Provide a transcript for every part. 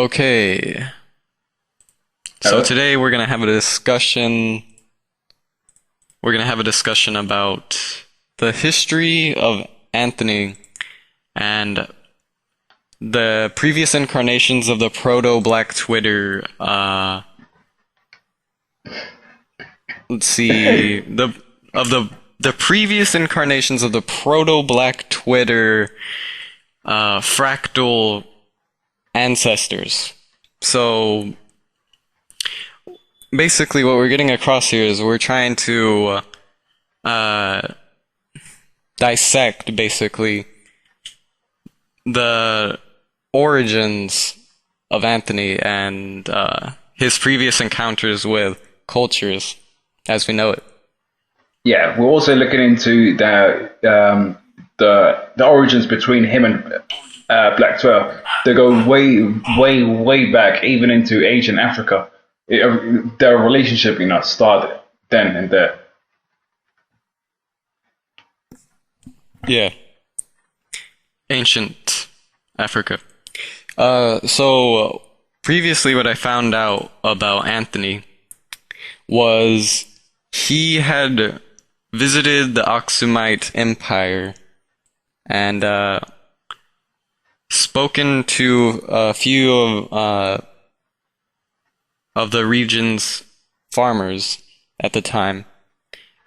Okay, so Hello? today we're gonna have a discussion. We're gonna have a discussion about the history of Anthony and the previous incarnations of the proto Black Twitter. Let's see the previous incarnations of the proto Black Twitter fractal ancestors. So basically what we're getting across here is we're trying to dissect basically the origins of Anthony and his previous encounters with cultures as we know it. Yeah, we're also looking into the origins between him and Black 12. They go way back, even into ancient Africa. Their relationship, started then and there. Yeah. Ancient Africa. So previously what I found out about Anthony was he had visited the Aksumite Empire and spoken to a few of the region's farmers at the time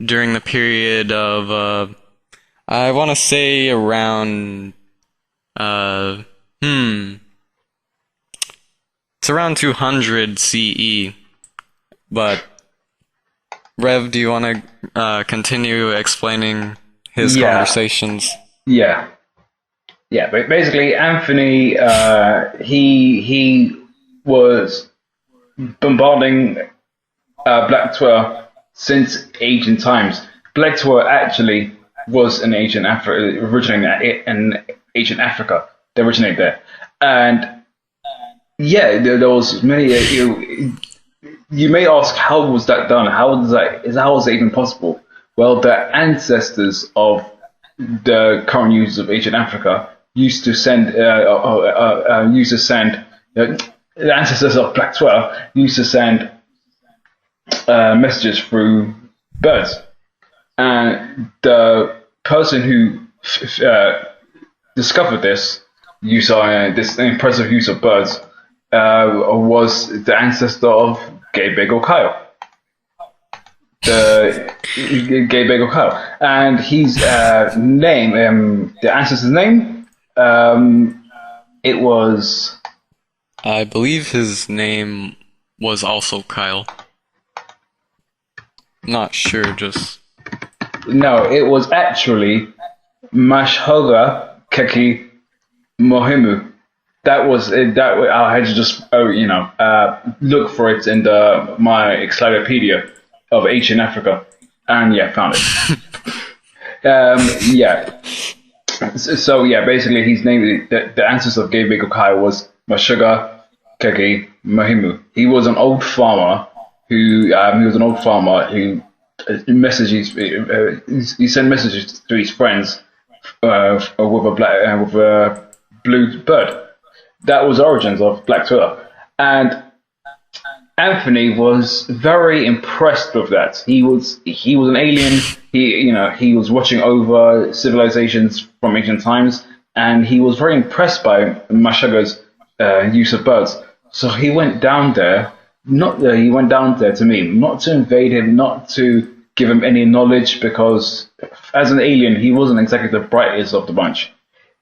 during the period of I want to say around it's around 200 CE, but Rev, do you want to continue explaining his Yeah, conversations? yeah, yeah. But basically, Anthony, he was bombarding Black Tour since ancient times. Black Tour actually was an ancient Africa, originating in ancient Africa. They originated there, and yeah, there was many. You may ask, how was that done? How was that even possible? Well, the ancestors of the current users of ancient Africa the ancestors of Black 12 used to send messages through birds. And the person who discovered this impressive use of birds, was the ancestor of Gay Bagel Kyle. The Gay Bagel Kyle. And his name, the ancestor's name, it was. I believe his name was also Kyle. Not sure, just... No, it was actually Mashhoga Keki Mohimu. That was it. I had to just look for it in my encyclopedia of ancient Africa, and yeah, found it. Yeah. So yeah, basically his name, the ancestor of Gay Bagel Kai was Mashuga Keki Mohimu. He was an old farmer who messages. He sent messages to his friends with a blue bird. That was the origins of Black Twitter, and Anthony was very impressed with that. He was an alien. He was watching over civilizations from ancient times, and he was very impressed by Mashaga's use of birds. So he went down there. He went down there to meet him, not to invade him, not to give him any knowledge, because as an alien, he wasn't exactly the brightest of the bunch.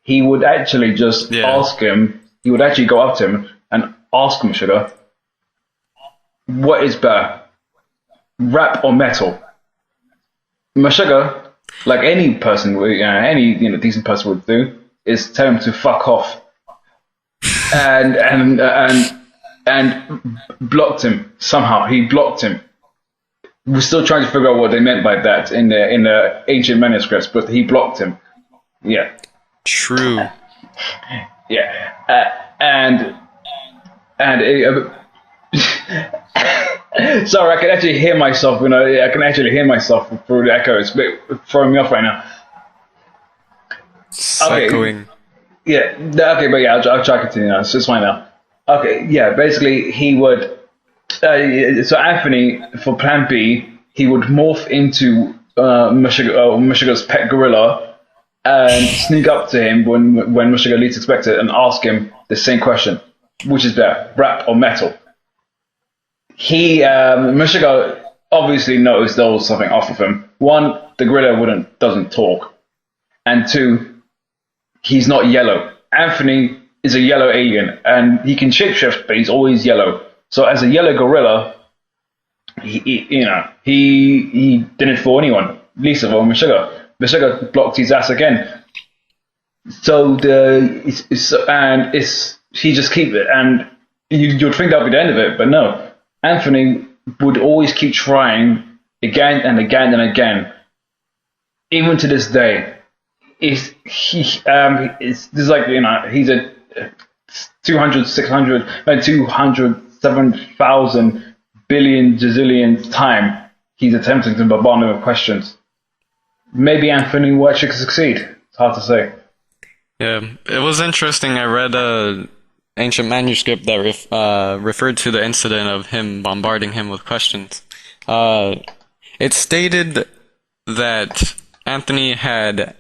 He would actually just ask him. He would actually go up to him and ask him, Sugar, what is better, rap or metal? Mashuga, like any person, any decent person would do, is tell him to fuck off, and blocked him somehow. He blocked him. We're still trying to figure out what they meant by that in the ancient manuscripts, but he blocked him. Yeah. True. Yeah. Sorry, I can actually hear myself. I can actually hear myself through the echo. It's a bit throwing me off right now. It's echoing. Yeah. Okay, but yeah, I'll try to continue now. It's fine now. Okay, yeah. Basically, he would. So Anthony, for Plan B, he would morph into Meshuggah's pet gorilla and sneak up to him when Meshuggah least expects it and ask him the same question, which is better, rap or metal? Meshuggah obviously knows there was something off with him. One, the gorilla doesn't talk, and two, he's not yellow. Anthony is a yellow alien, and he can shapeshift, but he's always yellow. So as a yellow gorilla, he didn't fool anyone, least of all Meshuggah. Meshuggah blocked his ass again. So he just keep it, and you'd think that'd be the end of it, but no. Anthony would always keep trying again and again and again, even to this day. He's like he's a 200, 600, 207,000 billion gazillion time he's attempting to bombard him with questions. Maybe Anthony will actually succeed. It's hard to say. Yeah, it was interesting. I read a ancient manuscript that referred to the incident of him bombarding him with questions. It stated that Anthony had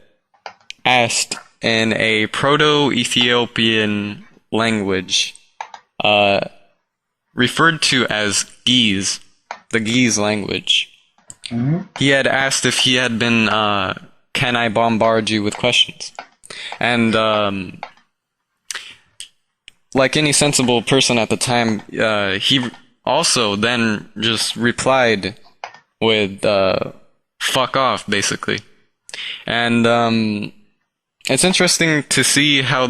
asked in a proto-Ethiopian language, referred to as Ge'ez, the Ge'ez language. Mm-hmm. He had asked if he had been, can I bombard you with questions? And like any sensible person at the time, he also then just replied with fuck off, basically. And it's interesting to see how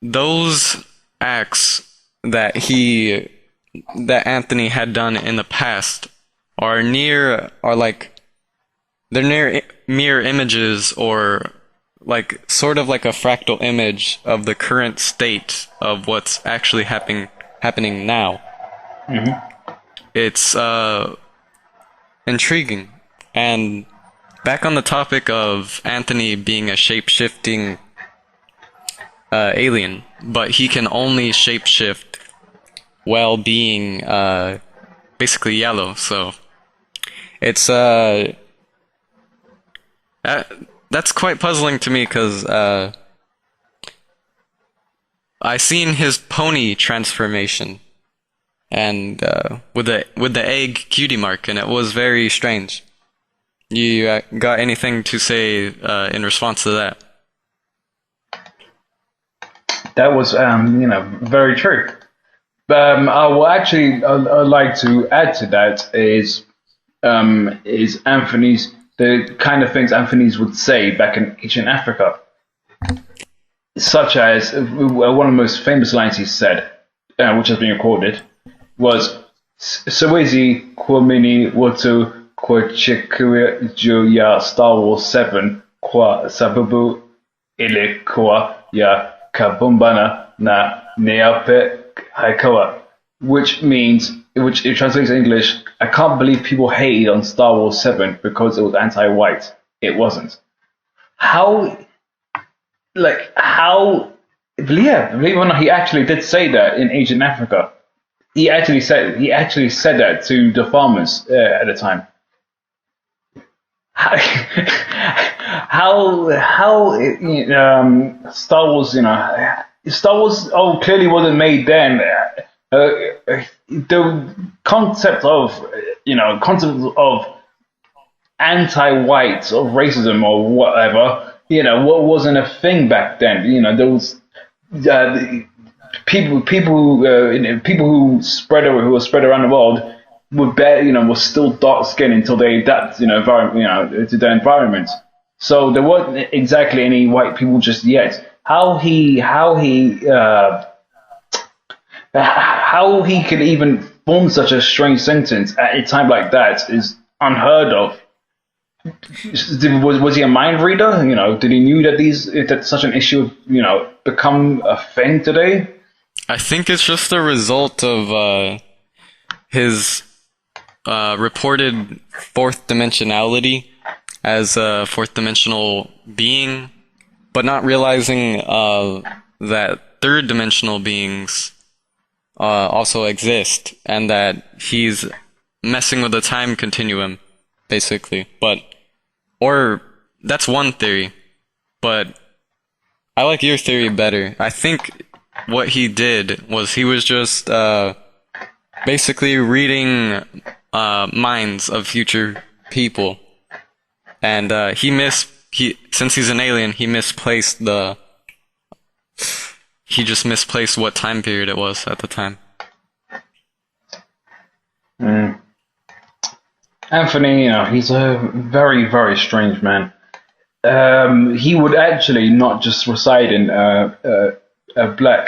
those acts that Anthony had done in the past are like they're near mirror images, or like sort of like a fractal image of the current state of what's actually happening now. Mm-hmm. It's intriguing. And back on the topic of Anthony being a shape-shifting alien, but he can only shape-shift while being basically yellow. So it's that's quite puzzling to me, because I seen his pony transformation, and with the egg cutie mark, and it was very strange. You got anything to say in response to that? That was very true. I will actually like to add to that is Anthony's, the kind of things Anthony's would say back in ancient Africa, such as one of the most famous lines he said, which has been recorded, was "Sawezi kwamini watu kwa chekua juu ya Star Wars 7 kwa sababu ilikuwa ya kabumbana na neape haikawa," which it translates in English, I can't believe people hated on Star Wars 7 because it was anti-white. It wasn't. Believe it or not, he actually did say that in ancient Africa. He actually said that to the farmers at the time. How Star Wars, clearly wasn't made then. The concept of anti-white or racism or whatever, what wasn't a thing back then. There was people who were spread around the world were still dark skinned until they adapted to their environment. So there weren't exactly any white people just yet. How he could even form such a strange sentence at a time like that is unheard of. Was he a mind reader? Did he knew that such an issue would become a thing today? I think it's just a result of his reported fourth dimensionality as a fourth dimensional being, but not realizing that third dimensional beings also exist, and that he's messing with the time continuum, basically. Or that's one theory, but I like your theory better. I think what he did was he was just basically reading minds of future people, and since he's an alien, he just misplaced what time period it was at the time. Anthony, he's a very, very strange man. He would actually not just reside in Black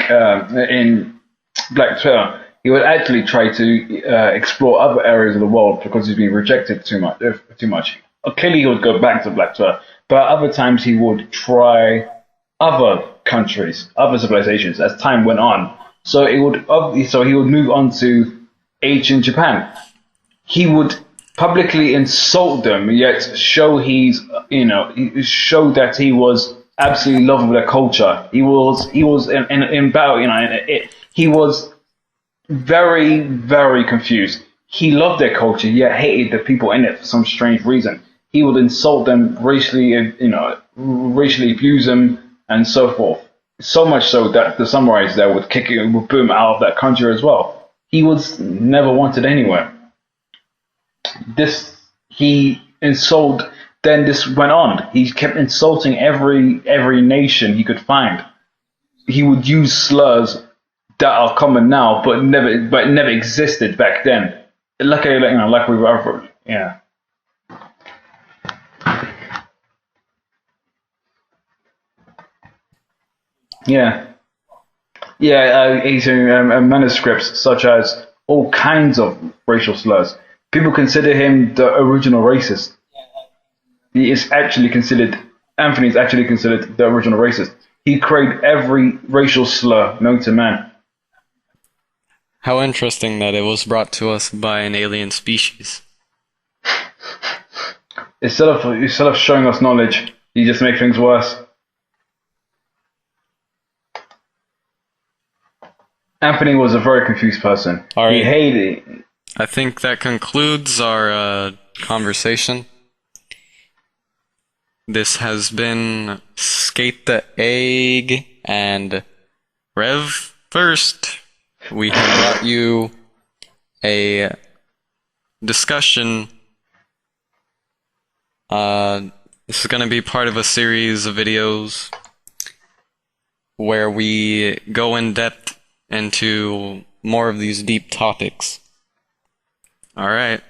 Twitter. He would actually try to explore other areas of the world because he's been rejected too much. Clearly, he would go back to Black Twitter, but other times he would try other countries, other civilizations as time went on. So he would move on to ancient Japan. He would publicly insult them, yet show he showed that he was absolutely in love with their culture. He was in battle, he was very, very confused. He loved their culture, yet hated the people in it for some strange reason. He would insult them, racially abuse them, and so forth. So much so that the samurais there would boot him out of that country as well. He was never wanted anywhere. He insulted. Then this went on. He kept insulting every nation he could find. He would use slurs that are common now, but never existed back then. Like we were, yeah. He's in manuscripts such as all kinds of racial slurs. People consider him the original racist. Anthony is actually considered the original racist. He created every racial slur known to man. How interesting that it was brought to us by an alien species. Instead of showing us knowledge, he just makes things worse. Anthony was a very confused person. All right. He hated. I think that concludes our conversation. This has been Skate the Egg and Rev First. We have brought you a discussion. This is going to be part of a series of videos where we go in depth into more of these deep topics. All right.